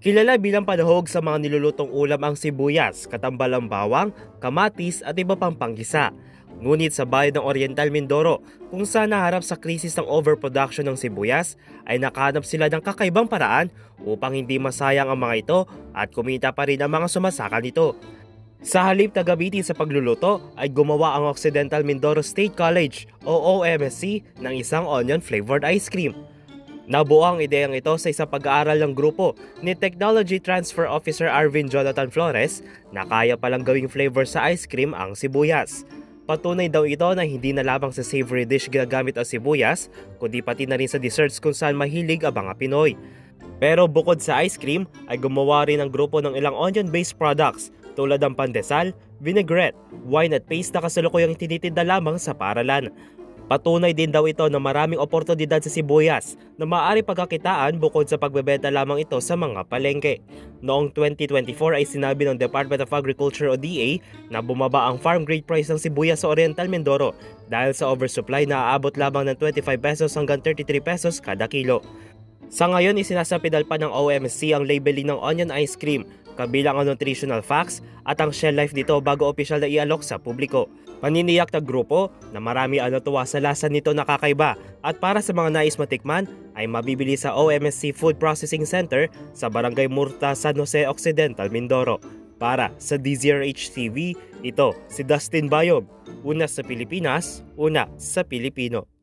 Kilala bilang panahog sa mga nilulutong ulam ang sibuyas, katambalang bawang, kamatis at iba pang panggisa. Ngunit sa bayan ng Oriental Mindoro, kung saan naharap sa krisis ng overproduction ng sibuyas, ay nakahanap sila ng kakaibang paraan upang hindi masayang ang mga ito at kumita pa rin ang mga sumasaka nito. Sa halip na gamitin sa pagluluto ay gumawa ang Occidental Mindoro State College o OMSC ng isang onion-flavored ice cream. Nabuo ang ideyang ito sa isang pag-aaral ng grupo ni Technology Transfer Officer Arvin Jonathan Flores na kaya palang gawing flavor sa ice cream ang sibuyas. Patunay daw ito na hindi na lamang sa savory dish ginagamit ang sibuyas, kundi pati na rin sa desserts kung saan mahilig ang mga Pinoy. Pero bukod sa ice cream, ay gumawa rin ang grupo ng ilang onion-based products tulad ng pandesal, vinaigrette, wine at paste na kasalukuyang tinitinda lamang sa paaralan. Patunay din daw ito na maraming oportunidad sa sibuyas na maaari pagkakitaan bukod sa pagbebenta lamang ito sa mga palengke. Noong 2024 ay sinabi ng Department of Agriculture o DA na bumaba ang farm grade price ng sibuyas sa Oriental Mindoro dahil sa oversupply na aabot lamang ng 25 pesos hanggang 33 pesos kada kilo. Sa ngayon isinasapidal pa ng OMSC ang labeling ng onion ice cream, kabilang ang nutritional facts at ang shelf life nito bago opisyal na ialok sa publiko. Paniniyak ng grupo na marami ang natuwa sa lasa nito na kakaiba at para sa mga nais matikman ay mabibili sa OMSC Food Processing Center sa Barangay Murta, San Jose Occidental, Mindoro. Para sa DZRH TV, ito si Dustin Bayog. Una sa Pilipinas, una sa Pilipino.